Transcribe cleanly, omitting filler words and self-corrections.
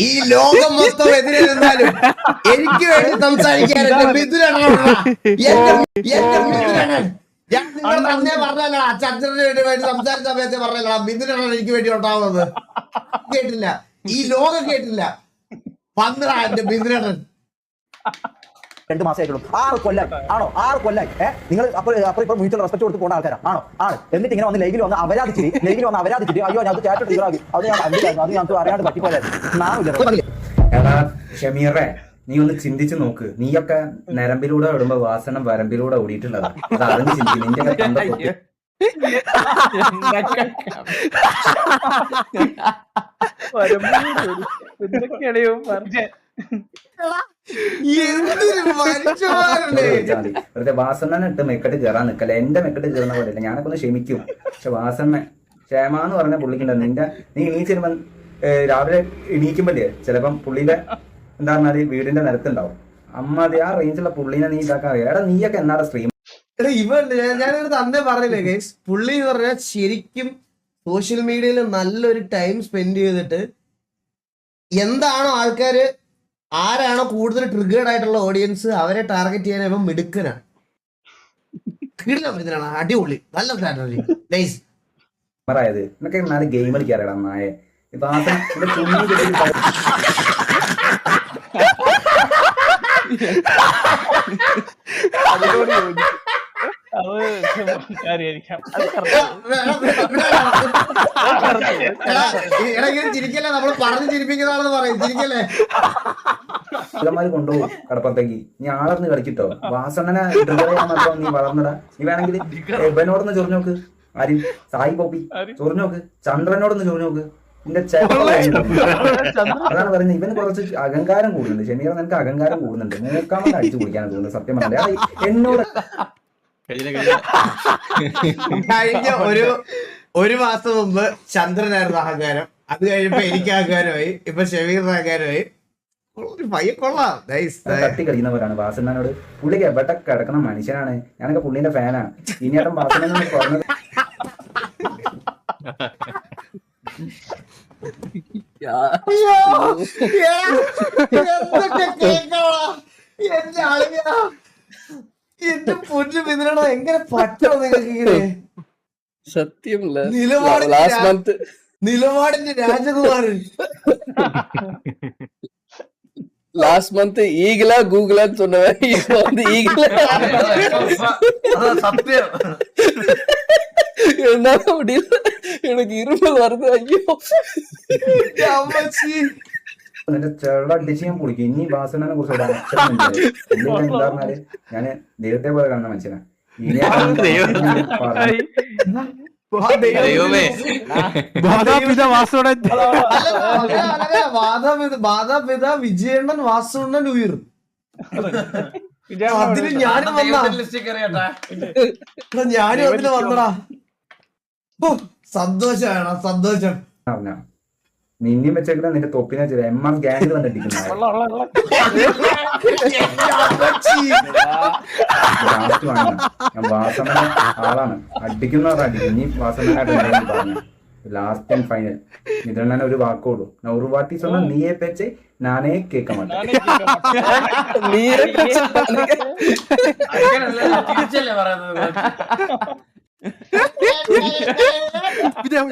ഈ ലോകം മൊത്തം എതിരെ നിന്നാലും എനിക്ക് വേണ്ടി സംസാരിക്കാൻ എന്റെ മിഥുനാണ്. ഞാൻ നിങ്ങൾ തന്നെ പറഞ്ഞല്ലോ, ചന്ദ്രന് വേണ്ടി സംസാരിച്ച സമയത്ത് പറഞ്ഞല്ലോ മിഥുനാണ് എനിക്ക് വേണ്ടി ഉണ്ടാവുന്നത്. കേട്ടില്ല, ഈ ലോകം കേട്ടില്ല. 12 എന്റെ മിഥുനൻ. 2 മാസമായിട്ടുള്ളൂ. 6 കൊല്ലം ആണോ? 6 കൊല്ലം. നിങ്ങൾ അപ്പോൾ ഇപ്പോൾ മ്യൂച്വൽ റെസ്പെക്ട് കൊടുത്ത് പോകുന്ന ആൾക്കാരാണ് ആണോ? ആണ്. എന്നിട്ട് ഇങ്ങനെ വന്ന് ലൈവിൽ വന്ന് അപരാധിച്ചിട്ട് അയ്യോ ഞാൻ ചാറ്റ് തീരാക്കി അത് ഞങ്ങൾക്ക് അറിയാണ്ട് പറ്റിപ്പോയായിരുന്നു. എടാ ഷമീറെ, നീ ഒന്ന് ചിന്തിച്ചു നോക്ക്. നീയൊക്കെ നരമ്പിലൂടെ ഓടുമ്പോ വാസനം വരമ്പിലൂടെ ഓടിയിട്ടുള്ളതാ. അത് അറിഞ്ഞ് ചിന്തിക്കും. നിന്റെ വെറുതെ വാസണ്ണനെ ഇട്ട് മെക്കെട്ട് കയറാൻ നിക്കല്ല. എന്റെ മെക്കെട്ട് കയറുന്ന പോലെ അല്ല. ഞാനൊക്കെ ഒന്ന് ക്ഷമിക്കും. പക്ഷെ വാസണ്ണ ക്ഷേമാന്ന് പറഞ്ഞ പുള്ളിക്കുണ്ടായിരുന്നു. നീ എണീച്ചിരുമ്പോ രാവിലെ എണീക്കുമ്പോഴേ ചിലപ്പം പുള്ളിയുടെ എന്താ പറഞ്ഞാല് വീടിന്റെ നിരത്തുണ്ടാവും. അമ്മാതി ആ റേഞ്ചുള്ള പുള്ളിനെ നീ ഇതാക്കാൻ അറിയാം. എടാ നീയൊക്കെ എന്നാടാ സ്ട്രീം ഞാനൊരു തന്നെ പറഞ്ഞില്ലേ ഗൈസ്, പുള്ളി എന്ന് പറഞ്ഞാൽ ശരിക്കും സോഷ്യൽ മീഡിയയിൽ നല്ലൊരു ടൈം സ്പെൻഡ് ചെയ്തിട്ട് എന്താണോ ആൾക്കാര് ആരാണോ കൂടുതൽ ട്രിഗേർഡ് ആയിട്ടുള്ള ഓഡിയൻസ് അവരെ ടാർഗറ്റ് ചെയ്യാൻ ഇവൻ മിടുക്കനാണ്. ഇതിനാണ് അടിപൊളി, നല്ല സ്ട്രാറ്റജി ഗൈസ്. ായത് എന്നൊക്കെ നാല് ഗെയിം കളിക്കാറാ നായെ. ഇപ്പൊ ചിരിക്കല്ലേ, നമ്മള് പറഞ്ഞു ചിരിപ്പിക്കുന്നതാണെന്ന് പറയും. ചിരിക്കല്ലേ, ന്മാര് കൊണ്ടുപോകും കടപ്പുറത്തേക്ക്. നീ ആളർന്ന് കളിച്ചിട്ടോ. വാസണ്ണനെ മാത്രം നീ വളർന്നടാ. നീ വേണമെങ്കിൽ ഇവനോടൊന്ന് ചൊറിഞ്ഞു നോക്ക്. ആരും സായി പോപ്പി ചൊറിഞ്ഞു നോക്ക്. ചന്ദ്രനോടൊന്ന് ചൊറിഞ്ഞു നോക്ക്. നിന്റെ അതാണ് പറയുന്നത്. ഇവന് കുറച്ച് അഹങ്കാരം കൂടുന്നുണ്ട്. ഷമീറ, നിനക്ക് അഹങ്കാരം കൂടുന്നുണ്ട്. മൂക്കാമത് അടിച്ചു കുടിക്കാനാണ് തോന്നുന്നത്. സത്യം പറഞ്ഞാൽ എന്നോട് കഴിഞ്ഞ ഒരു മാസം മുമ്പ് ചന്ദ്രനായിരുന്നു അഹങ്കാരം. അത് കഴിയുമ്പോ എനിക്ക് അഹങ്കാരമായി. ഇപ്പൊ ഷമീറിന് അഹങ്കാരമായി. കൊള്ളാം. തട്ടി കളിക്കുന്നവരാണ് വാസണ്ണനോട്. പുള്ളിക്ക് എവിടെ കിടക്കുന്ന മനുഷ്യനാണ്. ഞാനൊക്കെ പുള്ളിന്റെ ഫാനാ. ഇനിയേട്ടൻ വാസണ്ണനെ പറഞ്ഞത് എന്റെ പൊന്നു മിഥുനടാ, എങ്ങനെ പറ്റോ നിങ്ങൾക്ക് ഇങ്ങനെ? സത്യമല്ല, നിലപാടിന്റെ രാജകുമാരൻ. லாஸ்ட் மந்த் ஈகிளா கூகுளான்னு சொன்னவன் இப்போ வந்து ஈகிளா சத்தியம். என்ன முடியல, எனக்கு இருமல் வருது. ஐயோ ചെറുടെ അടിച്ച് ഞാൻ പൊളിക്കും. ഇനി വാസണ്ണനെ കുറിച്ച് എന്താ പറഞ്ഞാല് ഞാന് ദൈവത്തെ പോലെ കാണുന്ന മനുഷ്യനാ. മാതാപിത വിജയണ്ണൻ വാസുണ്ണൻ ഉയർ. അതിന് ഞാനും അതിന് വന്നടാ. സന്തോഷമാണ്, സന്തോഷം. നിന്നെയും വെച്ചേക്കുന്ന നിന്റെ തൊപ്പിനെ വെച്ചാൽ MR ഗാംഗിൽ വന്നിട്ടിരിക്കുന്ന ഞാൻ വാസണ്ണ ആളാണ്. അടിക്കുന്ന അടിക്കും. ഇനി വാസണ്ണനായിട്ട് പറഞ്ഞു ലാസ്റ്റ് ആൻഡ് ഫൈനൽ മിഥുനണ്ണനെ ഒരു വാക്കോളൂ. ഒരു വാട്ടി சொன்னா നീയെ പേച്ച് നാനേ കേൾക്ക മാട്ടേൻ. വിജയം